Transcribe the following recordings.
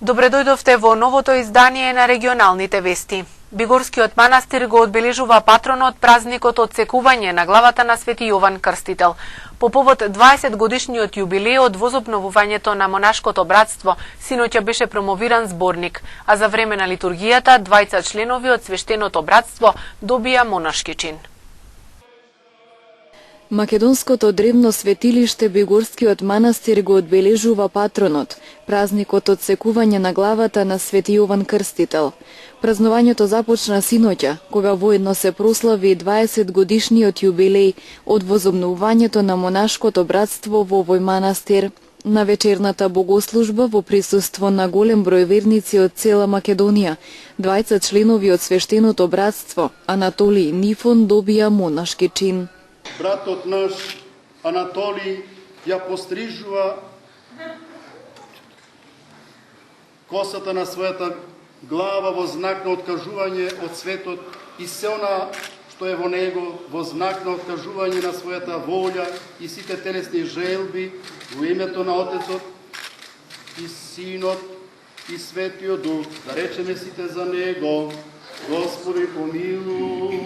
Добре дојдовте во новото издание на регионалните вести. Бигорскиот манастир го одбележува патронот празникот од секување на главата на Свети Јован Крстител. По повод 20 годишниот јубилеј од возобновувањето на монашкото братство, синоќа беше промовиран зборник, а за време на литургијата 20 членови од свештеното братство добија монашки чин. Македонското древно светилиште Бигорскиот манастир го одбележува патронот, празникот од секување на главата на Свети Јован Крстител. Празнувањето започна синоќа, кога воедно се прослави 20 годишниот јубилеј од возобновувањето на монашкото братство во овој манастир. На вечерната богослужба во присуство на голем број верници од цела Македонија, 20 членови од свештеното братство, Анатолий и Нифон, добија монашки чин. Братот наш Анатолий ја пострижува косата на својата глава во знак на откажување од светот и се она што е во него во знак на откажување на својата волја и сите телесни желби во името на Отецот и Синот и Светиот Дух. Да речеме сите за него: Господи помилуј.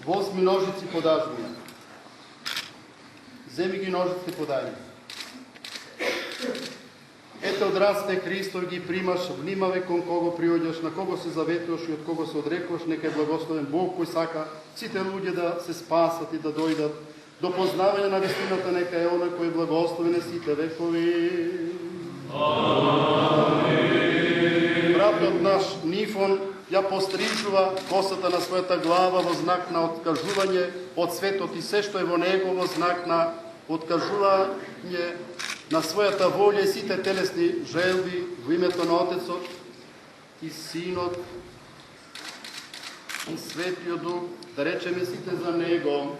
Возми ножици подажмија. Земи ги ножиците подајни. Ете одрасте Христов ги примаш, внимаве кон кого приоѓаш, на кого се заветуваш и од кого се одрекуваш, нека е благословен Бог кој сака сите луѓе да се спасат и да дојдат до познавање на вистината, нека е оној кој е благословен сите векови. Амин. Братот наш Нифон ја пострижува косата на својата глава во знак на откажување од светот и се што е во него во знак на откажување на својата волја и сите телесни желби во името на Отецот и Синот и Светиот Дух. Да речеме сите за него: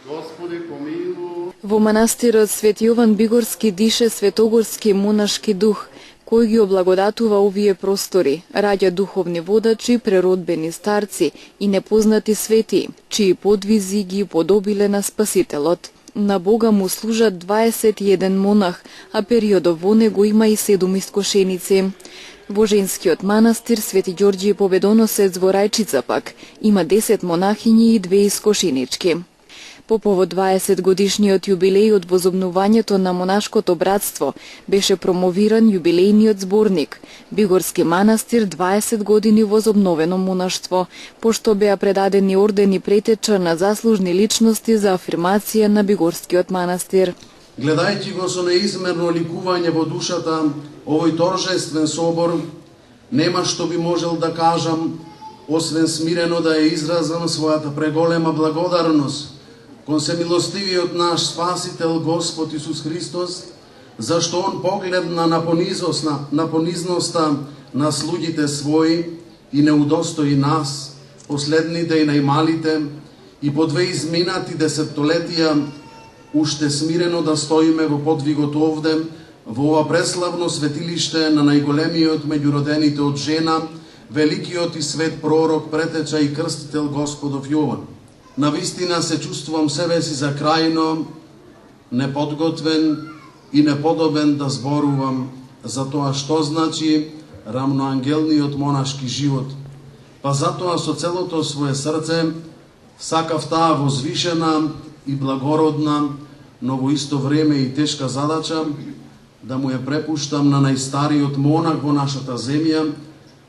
Господи помилуј. Во манастирот Свети Јован Бигорски дише светогорски монашки дух, кој ги облагодатува овие простори, раѓа духовни водачи, преродбени старци и непознати свети, чии подвизи ги подобиле на Спасителот. На Бога му служат 21 монах, а периодов во него има и 7 искошеници. Во женскиот манастир Свети Ѓорѓи Победоносец во Рајчица пак има 10 монахињи и 2 искошенички. По повод 20 годишниот јубилеј од возобновувањето на монашкото братство беше промовиран јубилејниот зборник Бигорски манастир 20 години возобновено монаштво, пошто беа предадени ордени претеча на заслужни личности за афирмација на Бигорскиот манастир. Гледајќи го со неизмерно ликување во душата овој торжествен собор, нема што би можел да кажам, освен смирено да ја изразам својата преголема благодарност кон семилостивиот наш Спасител Господ Исус Христос, зашто Он погледна на понизноста на слуѓите своји и не удостои нас, последните и најмалите, и по 2 изминати десеттолетија уште смирено да стоиме во подвигот овде, во ова преславно светилиште на најголемиот меѓу родените од жена, великиот и свет пророк, претеча и крстител Господов Јован. Навистина се чувствувам себе си за крајно неподготвен и неподобен да зборувам за тоа што значи рамноангелниот монашки живот. Па затоа со целото свое срце сакав таа возвишена и благородна, но во исто време и тешка задача да му ја препуштам на најстариот монах во нашата земја,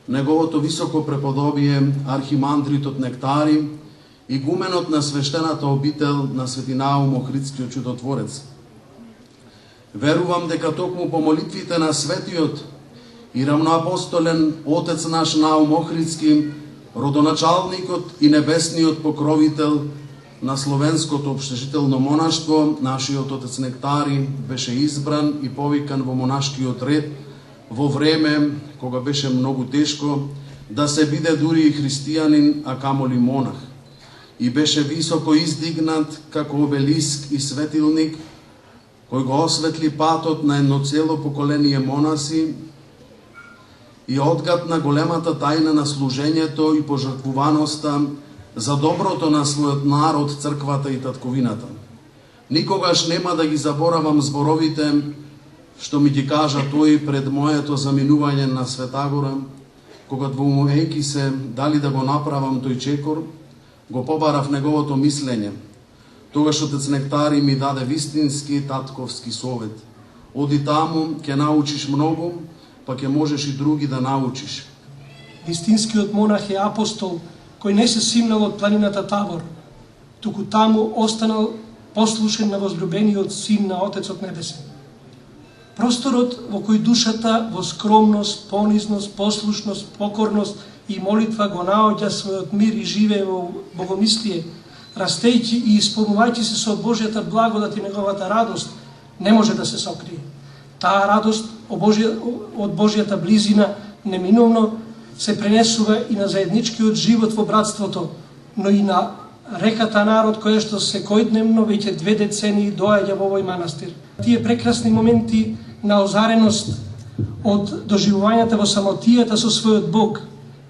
неговото високо преподобие архимандритот Нектари, игуменот на свештената обител на Свети Наум Охридскиот чудотворец. Верувам дека токму по молитвите на светиот и рамноапостолен отец наш Наум Охридски, родоначалникот и небесниот покровител на словенското општежително монаштво, нашиот отец Нектари беше избран и повикан во монашкиот ред во време кога беше многу тешко да се биде дури и христијанин, а камоли монах. И беше високо издигнат како обелиск и светилник, кој го осветли патот на едно цело поколение монаси и одгатна големата тајна на служењето и пожртвуваноста за доброто на својот народ, црквата и татковината. Никогаш нема да ги заборавам зборовите што ми ги кажа тој пред моето заминување на Светагора, кога двоумејки се дали да го направам тој чекор, го побарав неговото мислење. Тогаш отец Нектари ми даде вистински татковски совет. Оди таму, ќе научиш многу, па ќе можеш и други да научиш. Вистинскиот монах е апостол, кој не се симнал од планината Табор, туку таму останал послушен на возлюбениот син на Отецот Небесен. Просторот во кој душата во скромност, понизност, послушност, покорност и молитва го наоѓа својот мир и живее во богомислие, растејќи и исполнувајќи се со Божјата благодат и неговата радост, не може да се сокрие. Таа радост од Божјата близина неминовно се пренесува и на заедничкиот живот во братството, но и на реката народ која што секојдневно веќе 2 децении доаѓа во овој манастир. Тие прекрасни моменти на озареност од доживувањата во самотијата со својот Бог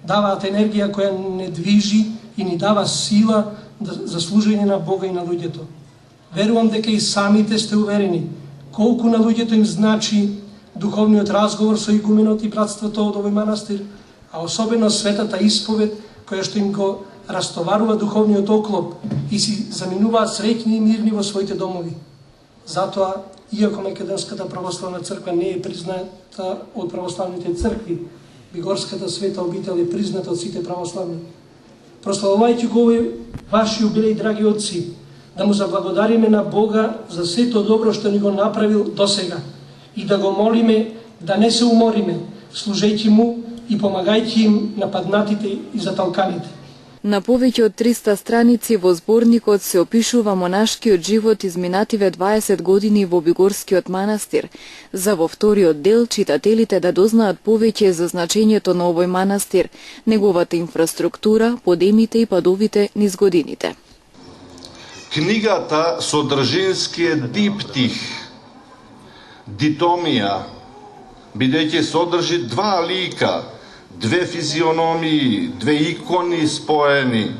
даваат енергија која не движи и ни дава сила за служење на Бога и на луѓето. Верувам дека и самите сте уверени колку на луѓето им значи духовниот разговор со игуменот и братството од овој манастир, а особено светата исповед која што им го растоварува духовниот оклоп и си заминуваат среќни и мирни во своите домови. Затоа, иако Македонската православна црква не е призната од православните цркви, Бигорската света обител е призната од сите православни. Прославувајќи го овој ваш јубилеј, драги отци, да му заблагодариме на Бога за сето добро што ни го направил досега и да го молиме да не се умориме, служејќи му и помагајќи им нападнатите и заталканите. На повеќе од 300 страници во зборникот се опишува монашкиот живот изминативе 20 години во Бигорскиот манастир. За во вториот дел читателите да дознаат повеќе за значењето на овој манастир, неговата инфраструктура, подемите и падовите низ годините. Книгата содржински е диптих, дитомија, бидејќи содржи 2 лика, 2 физиономии, 2 икони споени,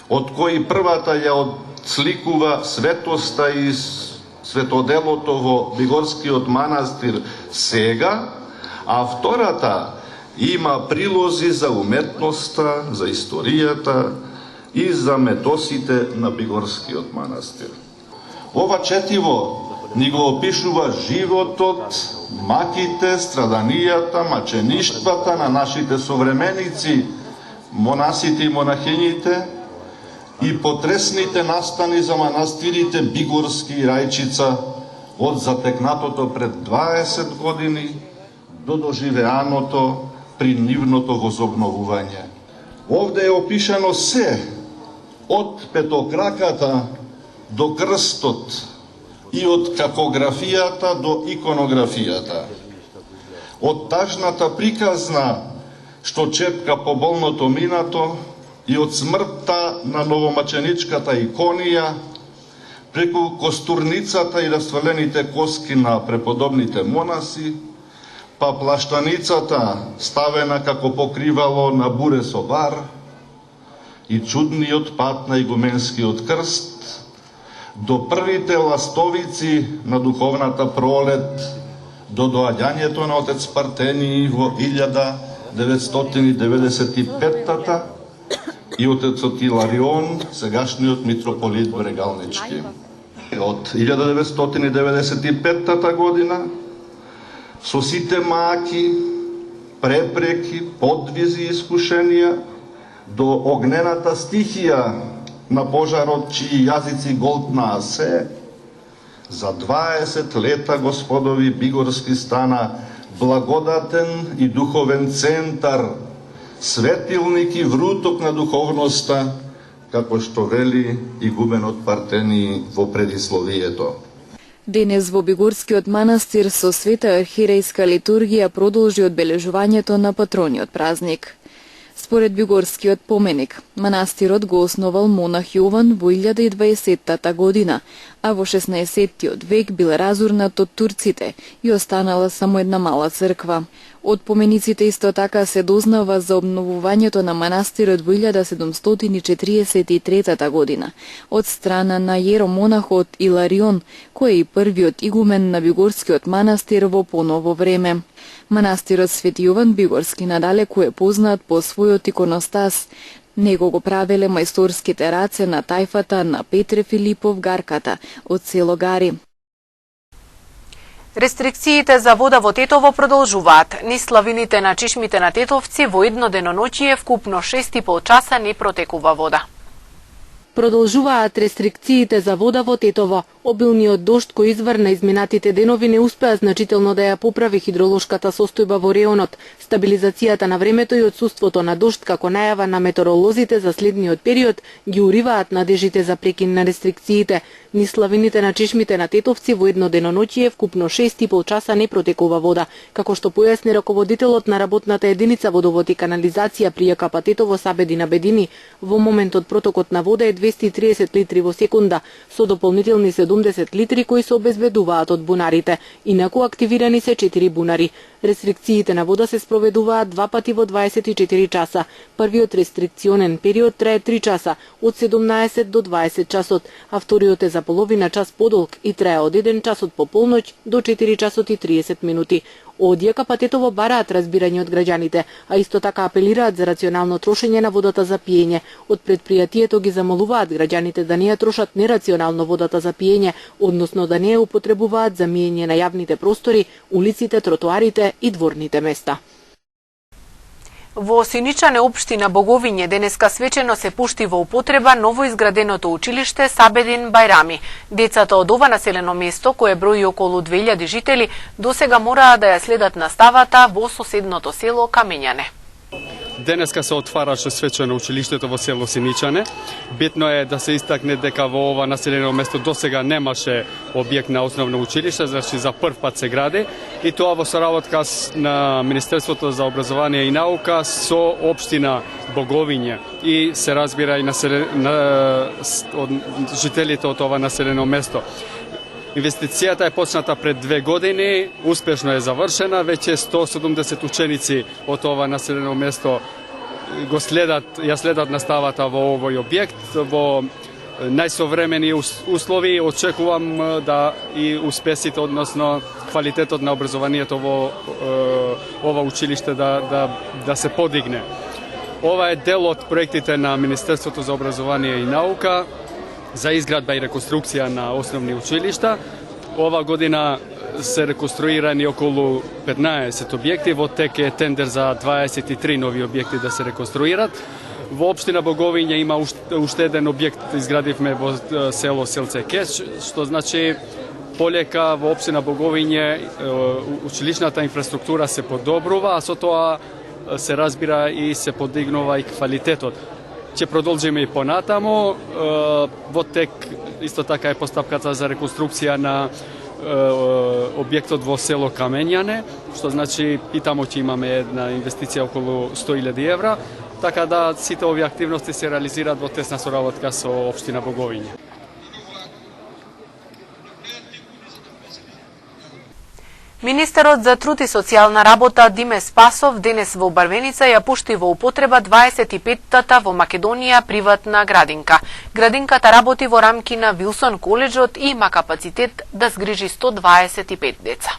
од кои првата ја отсликува светоста и светоделото во Бигорскиот манастир сега, а втората има прилози за уметноста, за историјата и за метосите на Бигорскиот манастир. Ова четиво ни го опишува животот, маките, страданијата, мачеништвата на нашите современици, монасите и монахињите и потресните настани за манастирите Бигорски и Рајчица од затекнатото пред 20 години до доживеаното при нивното возобновување. Овде е опишано се, од петокраката до крстот, и од какографијата до иконографијата. Од тажната приказна што чепка по болното минато и од смртта на новомаченичката иконија, преку костурницата и раствалените коски на преподобните монаси, па плаштаницата ставена како покривало на буре со бар и чудниот пат на игуменскиот крст, до првите ластовици на духовната пролет, до доаѓањето на отец Партении во 1995-та и отецот Иларион, сегашниот митрополит Брегалнички. Од 1995-та година, со сите маки, препреки, подвизи и искушенија, до огнената стихија на пожарот чии јазици голтнаа се, за 20 лета господови Бигорски стана благодатен и духовен центар, светилник и вруток на духовноста, како што вели игуменот Партении во предисловието. Денес во Бигорскиот манастир со света архиерејска литургија продолжи одбележувањето на патрониот празник. Според Бигорскиот поменик, манастирот го основал монах Јован во 1020 година, а во 16 век бил разурнат од турците и останала само една мала црква. Од помениците исто така се дознава за обновувањето на манастирот во 1743 година од страна на јеромонахот Иларион, кој е и првиот игумен на Бигорскиот манастир во поново време. Манастирот Свети Јован Бигорски надалеку е познат по својот иконостас. Него го правеле мајсторските раце на тајфата на Петре Филипов Гарката од село Гари. Рестрикциите за вода во Тетово продолжуваат. Низ славините на чешмите на тетовци во едно деноноќие вкупно 6,5 часа не протекува вода. Продолжуваат рестрикциите за вода во Тетово. Обилниот дожд кој изврна изминатите денови не успеа значително да ја поправи хидролошката состојба во реонот. Стабилизацијата на времето и отсуството на дожд како најава на метеоролозите за следниот период ги уриваат надежите за прекин на рестрикциите. Низ славините на чешмите на Тетовци во едно деноноќие вкупно 6,5 часа не протекува вода, како што појасни раководителот на работната единица водовод и канализација при ЈКП Тетово Сабедина Бедини. Во моментот протокот на вода е 230 литри во секунда, со дополнителни 70 литри кои се обезбедуваат од бунарите. Инаку активирани се 4 бунари. Рестрикциите на вода се спроведуваат 2 пати во 24 часа. Првиот рестрикционен период трае 3 часа, од 17 до 20 часот, а вториот е за половина час подолг и трае од 1 часот по полноќ до 4 часот и 30 минути. Од ЈКП Тетово бараат разбирање од граѓаните, а исто така апелираат за рационално трошење на водата за пиење. Од предпријатието ги замолуваат граѓаните да не ја трошат нерационално водата за пиење, односно да не ја употребуваат за миење на јавните простори, улиците, тротоарите и дворните места. Во Синичане општина Боговиње денеска свечено се пушти во употреба новоизграденото училиште Сабедин Бајрами. Децата од ова населено место, кое брои околу 2000 жители, досега мораа да ја следат наставата во соседното село Камењане. Денеска се отвараше свечено училиштето во село Синичане. Битно е да се истакне дека во ова населено место досега немаше објект на основно училиште, значи за прв пат се гради, и тоа во соработка на Министерството за образование и наука со општина Боговиње и се разбира и од жителите од ова населено место. Инвестицијата е почната пред 2 години, успешно е завршена, веќе 170 ученици од ова населено место ја следат наставата во овој објект во најсовремени услови. Очекувам да и успесите, односно квалитетот на образованието во ова училиште да се подигне. Ова е дел од проектите на Министерството за образование и наука за изградба и реконструкција на основни училишта. Ова година се реконструирани околу 15 објекти, во тек е тендер за 23 нови објекти да се реконструират. Во општина Боговиње има уште еден објект изградивме во село Селце Кеч, што значи полека во општина Боговиње училишната инфраструктура се подобрува, а со тоа се разбира и се подигнува и квалитетот. Ќе продолжиме и понатамо. Во тек исто така е постапката за реконструкција на објектот во село Камењане, што значи и тамо ќе имаме една инвестиција околу 100.000 евра, така да сите овие активности се реализираат во тесна соработка со општина Боговиње. Министерот за труд и социјална работа Диме Спасов денес во Барвеница ја пушти во употреба 25-тата во Македонија приватна градинка. Градинката работи во рамки на Вилсон коледжот и има капацитет да згрижи 125 деца.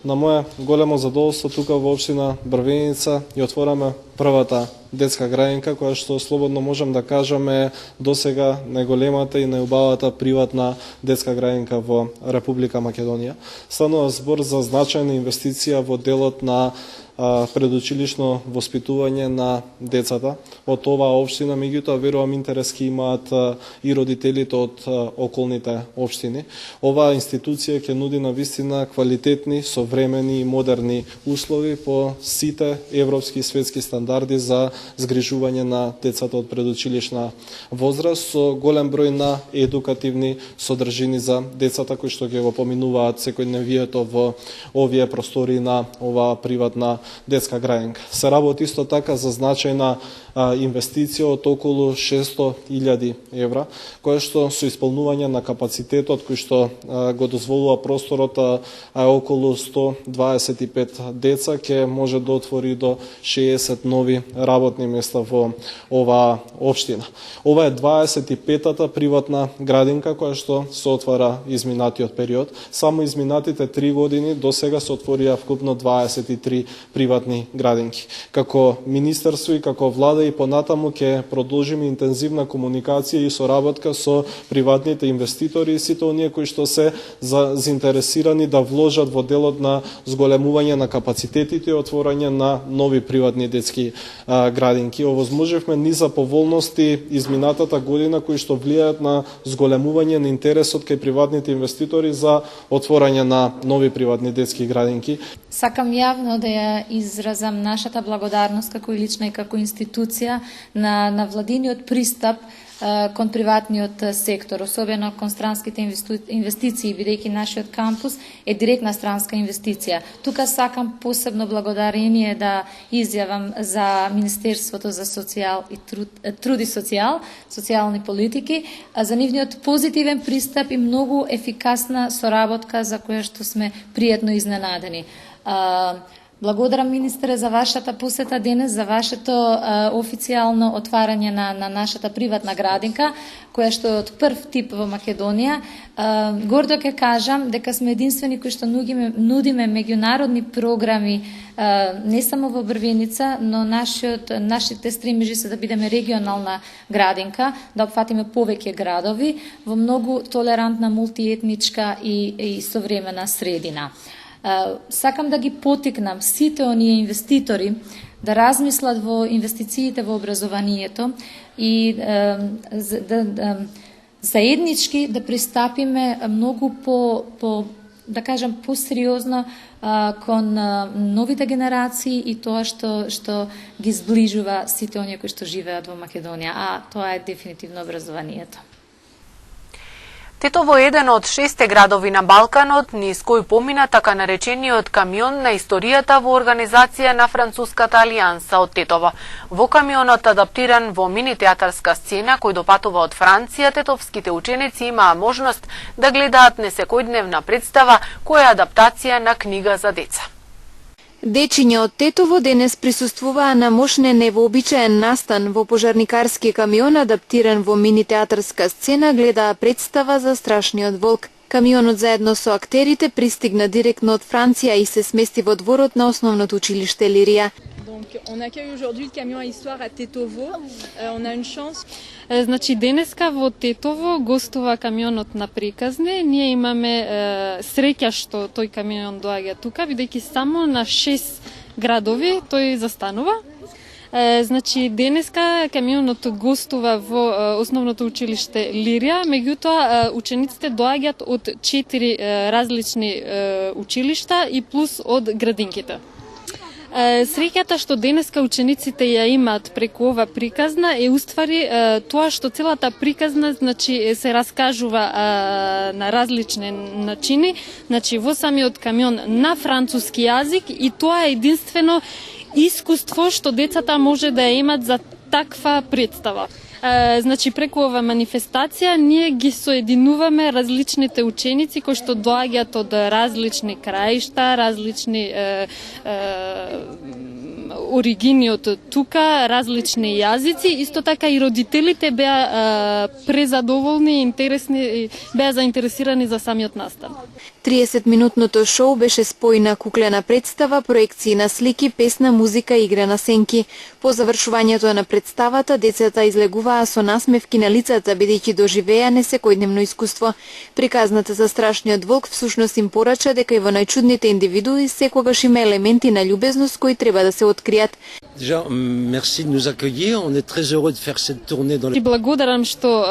На моја големо задоволство тука во општина Барвеница ја отвораме првата детска градинка, која што слободно можам да кажам е досега најголемата и најубавата приватна детска градинка во Република Македонија. Станува збор за значајна инвестиција во делот на предучилишно воспитување на децата од оваа општина, меѓутоа верувам интерес ќе имаат и родителите од околните општини. Оваа институција ќе нуди навистина квалитетни, современи и модерни услови по сите европски и светски стандарди за згрижување на децата од предучилишна возраст со голем број на едукативни содржини за децата кои што ќе го поминуваат секојдневието во овие простори на оваа приватна детска градинка. Се работи исто така за значајна инвестиција од околу 600.000 евра, која што со исполнување на капацитетот кој што го дозволува просторот околу 125 деца ќе може да отвори до 60 нови работни места во оваа општина. Ова е 25-та приватна градинка која што се отвара изминатиот период. Само изминатите 3 години до сега се отворија вкупно 23 приватни градинки. Како министерство и како влада и понатаму ќе продолжиме интензивна комуникација и соработка со приватните инвеститори и сите оние кои што се заинтересирани да вложат во делот на зголемување на капацитетите и отворање на нови приватни детски градинки. Овозможивме низа поволности изминатата година кои што влијаат на зголемување на интересот кај приватните инвеститори за отворање на нови приватни детски градинки. Сакам јавно да ја изразам нашата благодарност како и лична и како институција на владиниот пристап кон приватниот сектор, особено кон странските инвестиции, бидејќи нашиот кампус е директна странска инвестиција. Тука сакам посебно благодарение да изјавам за Министерството за труд и социјални политики, за нивниот позитивен пристап и многу ефикасна соработка за која што сме пријатно изненадени. Благодарам, министре, за вашата посета денес, за вашето официјално отварање на нашата приватна градинка, која што е од прв тип во Македонија. Гордо ќе кажам дека сме единствени кои што нудиме меѓународни програми не само во Брвеница, но нашите стремежи се да бидеме регионална градинка, да опфатиме повеќе градови во многу толерантна, мултиетничка и современа средина. Сакам да ги потикнам сите оние инвеститори да размислат во инвестициите во образованието и заеднички да пристапиме многу да кажам, посериозно кон новите генерации и тоа што ги зближува сите оние кои што живеат во Македонија, а тоа е дефинитивно образованието. Тетово е еден од 6 градови на Балканот, низ кој помина така наречениот камион на историјата во организација на Француската алијанса од Тетово. Во камионот, адаптиран во мини-театарска сцена кој допатува од Франција, тетовските ученици имаа можност да гледаат несекојдневна представа која е адаптација на книга за деца. Дечиња од Тетово денес присуствуваа на мощен невообичаен настан во пожарникарски камион, адаптиран во мини-театарска сцена, гледаа представа за Страшниот волк. Камионот заедно со актерите пристигна директно од Франција и се смести во дворот на основното училиште Лирија. On accueille aujourd'hui le camion à histoire à Tetovo. On a une chance. Значи денеска во Тетово гостува камионот на приказни. Ние имаме среќа што тој камион доаѓа тука, бидејќи само на 6 градови тој застанува. Значи денеска камионот гостува во основното училиште Лирија, меѓутоа учениците доаѓаат од 4 различни училишта и плюс од градинките. Среќата што денеска учениците ја имаат преку ова приказна е уствари тоа што целата приказна значи се раскажува на различни начини, значи во самиот камион на француски јазик и тоа е единствено искуство што децата може да ја имат за таква представа. Значи преку ова манифестација ние ги соединуваме различните ученици кои што доаѓаат од различни краишта, различни оригиниот тука, различни јазици, исто така и родителите беа презадоволни, интересни, беа заинтересирани за самиот настан. 30-минутното шоу беше спојна куклена представа, проекции на слики, песна, музика и игра на сенки. По завршувањето на представата, децата излегуваа со насмевки на лицата, бидејќи доживеа несекојдневно искуство. Приказната за страшниот волк всушност им порача дека и во најчудните индивидуи секогаш има елементи на љубезност кои треба да се откријат. Déjà, merci de nous accueillir. On est très heureux de faire cette tournée dans И благодарам што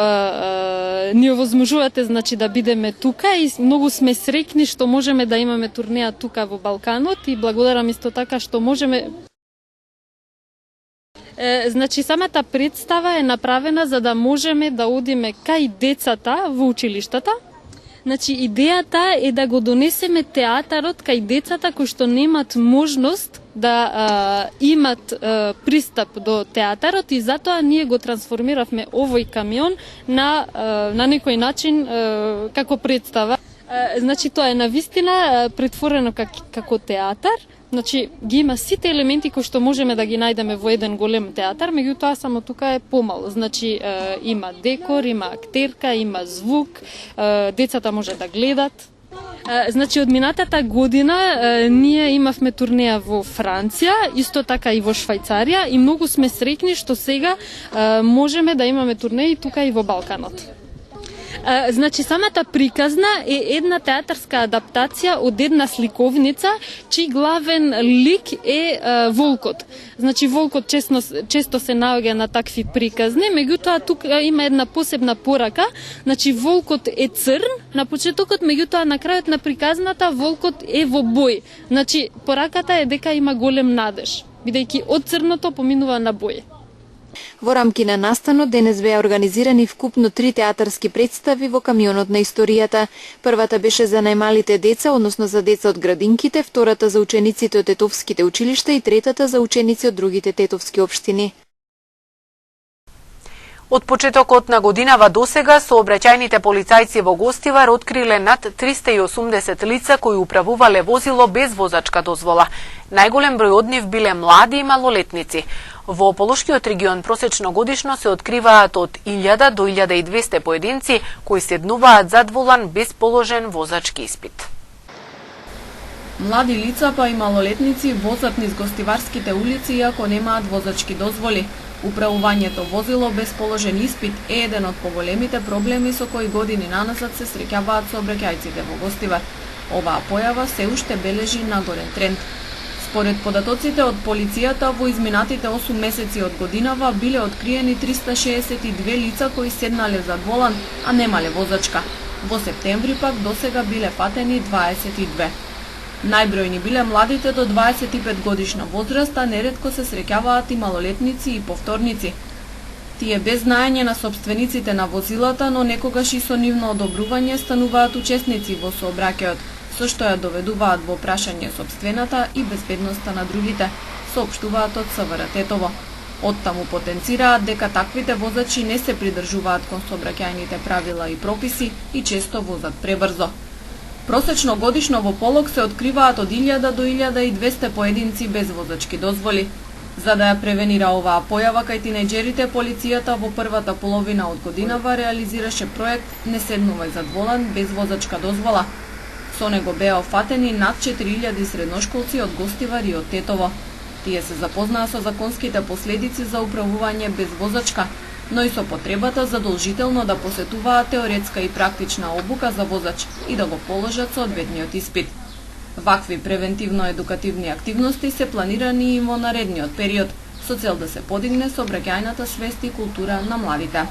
ни овозможувате, значи, да бидеме тука и многу сме среќни што можеме да имаме турнеја тука во Балканот и благодарам исто така што можеме. Значи, самата представа е направена за да можеме да одиме кај децата во училиштата. Значи, идејата е да го донесеме театарот кај децата кои што немат можност да имат пристап до театарот и затоа ние го трансформиравме овој камион на некој начин како представа. Значи, тоа е навистина претворено како театар. Значи, ги има сите елементи кои што можеме да ги најдеме во еден голем театар, меѓутоа само тука е помал. Значи, има декор, има актерка, има звук, децата може да гледат. Значи, од минатата година ние имавме турнеја во Франција, исто така и во Швајцарија и многу сме среќни што сега можеме да имаме турнеи тука и во Балканот. Значи, самата приказна е една театарска адаптација од една сликовница, чиј главен лик е волкот. Значи, волкот често се наоѓа на такви приказни, меѓутоа тука има една посебна порака. Значи, волкот е црн на почетокот, меѓутоа на крајот на приказната волкот е во бој. Значи, пораката е дека има голем надеж, бидејќи од црното поминува на бој. Во рамки на настанот денес беа организирани вкупно 3 театарски представи во камионот на историјата. Првата беше за најмалите деца, односно за деца од градинките, втората за учениците од тетовските училишта и третата за ученици од другите тетовски општини. Од почетокот на годинава досега сообраќајните полицајци во Гостивар откриле над 380 лица кои управувале возило без возачка дозвола. Најголем број од нив биле млади и малолетници. Во Полошкиот регион просечно годишно се откриваат од 1000 до 1200 поединци кои седнуваат зад волан без положен возачки испит. Млади лица па и малолетници возат низ гостиварските улици иако немаат возачки дозволи. Управувањето возило без положен испит е еден од поголемите проблеми со кои години наназад се среќаваат сообраќајците во Гостивар. Оваа појава се уште бележи нагорен тренд. Според податоците од полицијата, во изминатите 8 месеци од годинава биле откриени 362 лица кои седнале зад волан, а немале возачка. Во септември пак досега биле фатени 22. Најбројни биле младите до 25 годишна возраст, а неретко се среќаваат и малолетници и повторници. Тие без знаење на собствениците на возилата, но некогаш и со нивно одобрување стануваат учесници во сообраќајот, со што ја доведуваат во прашање собствената и безбедноста на другите, соопштуваат од СВР Тетово. Оттаму потенцираат дека таквите возачи не се придржуваат кон сообраќајните правила и прописи и често возат пребрзо. Просечно годишно во Полог се откриваат од 1000 до 1200 поединци без возачки дозволи. За да ја превенира оваа појава кај тинеџерите, полицијата во првата половина од годинава реализираше проект "Не седнувај зад волан без возачка дозвола". Со него беа офатени над 4000 средношколци од Гостивар и од Тетово. Тие се запознаа со законските последици за управување без возачка, но и со потребата задолжително да посетуваат теоретска и практична обука за возач и да го положат соодветниот испит. Вакви превентивно-едукативни активности се планирани и во наредниот период, со цел да се подигне сообраќајната свест и култура на младите.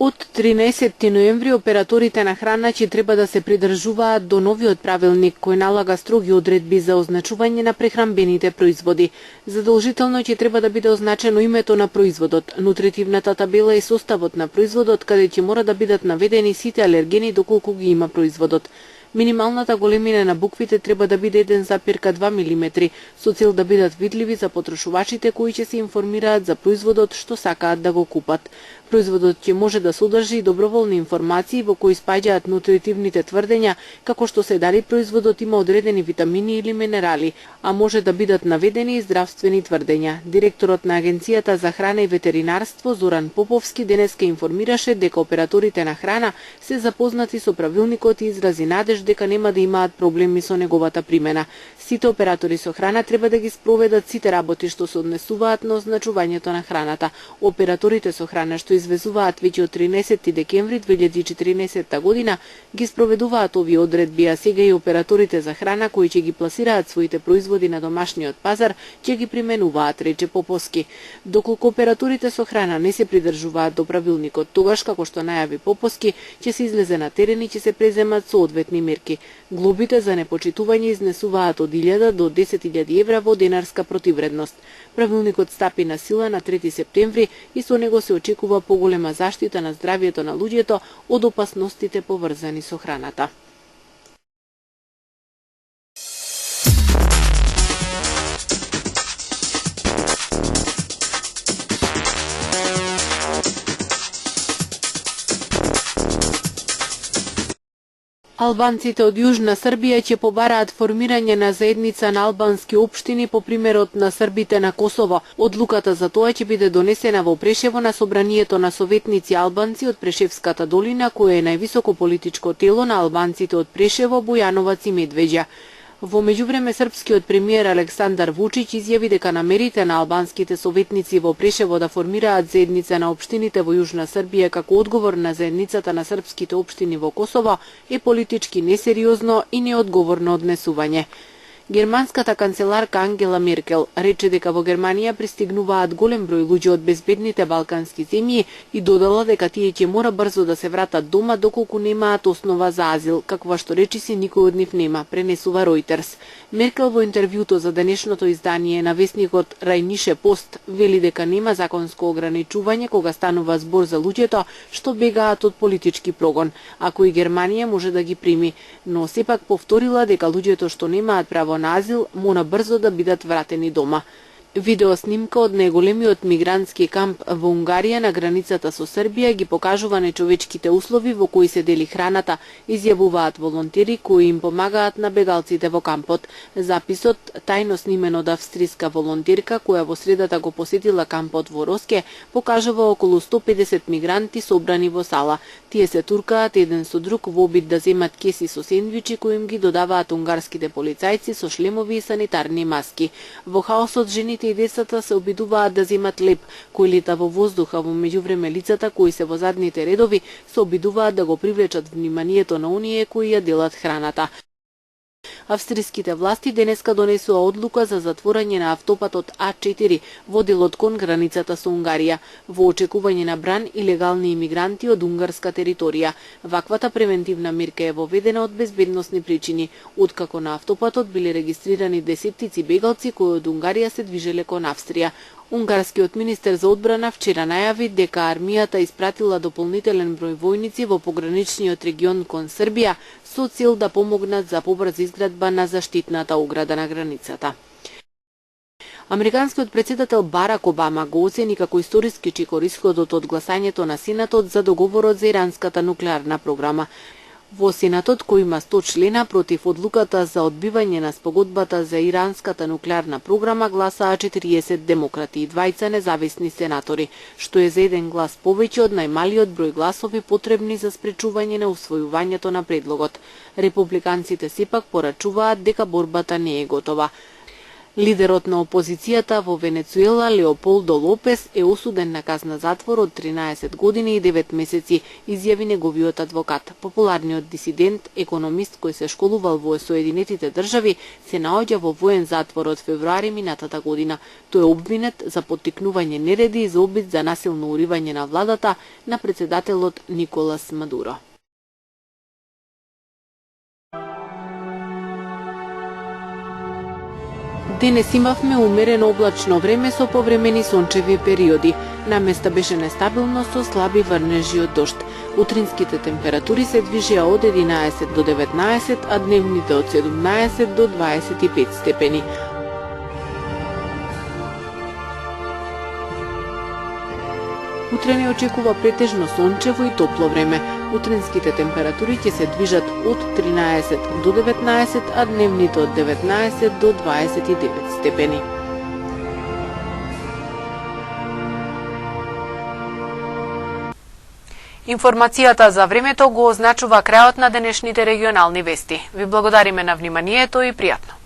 Од 13 ноември операторите на храна ќе треба да се придржуваат до новиот правилник кој налага строги одредби за означување на прехранбените производи. Задолжително ќе треба да биде означено името на производот, нутритивната табела и составот на производот, каде ќе мора да бидат наведени сите алергени доколку ги има производот. Минималната големина на буквите треба да биде 1,2 мм, со цел да бидат видливи за потрошувачите кои ќе се информираат за производот што сакаат да го купат. Производот ќе може да содржи и доброволни информации во кои спаѓаат нутритивните тврдења, како што се дали производот има одредени витамини или минерали, а може да бидат наведени и здравствени тврдења. Директорот на Агенцијата за храна и ветеринарство Зоран Поповски денеска информираше дека операторите на храна се запознати со правилникот и изрази надеж дека нема да имаат проблеми со неговата примена. Сите оператори со храна треба да ги спроведат сите работи што се однесуваат на означувањето на храната. Операторите со храна што извезуваат веќе од 13 декември 2014 година ги спроведуваат овие одредби, а сега и операторите за храна кои ќе ги пласираат своите производи на домашниот пазар ќе ги применуваат, рече Поповски. Доколку операторите со храна не се придржуваат до правилникот, тогаш како што најави Поповски, ќе се излезе на терен и ќе се преземат соодветни мерки. Глобите за непочитување изнесуваат од 1000 до 10.000 евра во денарска противредност. Правилникот стапи на сила на 3 септември и со него се очекува поголема заштита на здравието на луѓето од опасностите поврзани со храната. Албанците од Јужна Србија ќе побараат формирање на заедница на албански општини по примерот на србите на Косово. Одлуката за тоа ќе биде донесена во Прешево на собранието на советници албанци од Прешевската долина, кое е највисоко политичко тело на албанците од Прешево, Бујановац и Медвеđа. Во меѓувреме српскиот премиер Александар Вучиć изјави дека намерите на албанските советници во Прешево да формираат заедница на општините во Јужна Србија како одговор на заедницата на српските општини во Косово е политички несериозно и неодговорно однесување. Германската канцеларка Ангела Меркел рече дека во Германија пристигнуваат голем број луѓе од безбедните балкански земји и додала дека тие ќе мора брзо да се вратат дома доколку немаат основа за азил, каква што речиси никој од нив нема, пренесува Reuters. Меркел во интервјуто за денешното издание на весникот Rheinische Post вели дека нема законско ограничување кога станува збор за луѓето што бегаат од политички прогон, ако и Германија може да ги прими, но сепак повторила дека луѓето што немаат право на азил мора брзо да бидат вратени дома. Видео снимка од најголемиот мигрантски камп во Унгарија на границата со Србија ги покажува нечовечките услови во кои се дели храната, изјавуваат волонтери кои им помагаат на бегалците во кампот. Записот, тајно снимен од австријска волонтерка која во средата го посетила кампот во Роске, покажува околу 150 мигранти собрани во сала. Тие се туркаат еден со друг во обид да земат кеси со сендвичи кои им ги додаваат унгарските полицајци со шлемови и санитарни маски. Во хаосот жените и децата се обидуваат да земат леп кој лета во воздуха, во меѓувреме лицата кои се во задните редови се обидуваат да го привлечат вниманието на оние кои ја делат храната. Австриските власти денеска донесува одлука за затворање на автопатот А4 во делот кон границата со Унгарија, во очекување на бран илегални имигранти од унгарска територија. Ваквата превентивна мерка е воведена од безбедносни причини, откако на автопатот биле регистрирани десеттици бегалци кои од Унгарија се движеле кон Австрија. Унгарскиот министер за одбрана вчера најави дека армијата испратила дополнителен број војници во пограничниот регион кон Србија со цел да помогнат за побрза изградба на заштитната ограда на границата. Американскиот претседател Барак Обама го оцени како историски чекор исходот од гласањето на Сенатот за договорот за иранската нуклеарна програма. Во Сенатот, кој има 100 члена против одлуката за одбивање на спогодбата за иранската нуклеарна програма, гласаа 40 демократи и 2 независни сенатори, што е за еден глас повеќе од најмалиот број гласови потребни за спречување на усвојувањето на предлогот. Републиканците сепак порачуваат дека борбата не е готова. Лидерот на опозицијата во Венецуела Леополдо Лопес е осуден на казна затвор од 13 години и 9 месеци, изјави неговиот адвокат. Популарниот дисидент, економист кој се школувал во Соединетите држави, се наоѓа во воен затвор од февруари минатата година. Тој е обвинет за поттикнување нереди и за обид за насилно уривање на владата на претседателот Николас Мадуро. Денес имавме умерено облачно време со повремени сончеви периоди. На места беше нестабилно со слаби врнежи од дожд. Утринските температури се движеа од 11 до 19, а дневните од 17 до 25 степени. Утре не очекува претежно сончево и топло време. Утринските температури ќе се движат од 13 до 19, а дневните од 19 до 29 степени. Информацијата за времето го означува крајот на денешните регионални вести. Ви благодариме на вниманието и пријатно.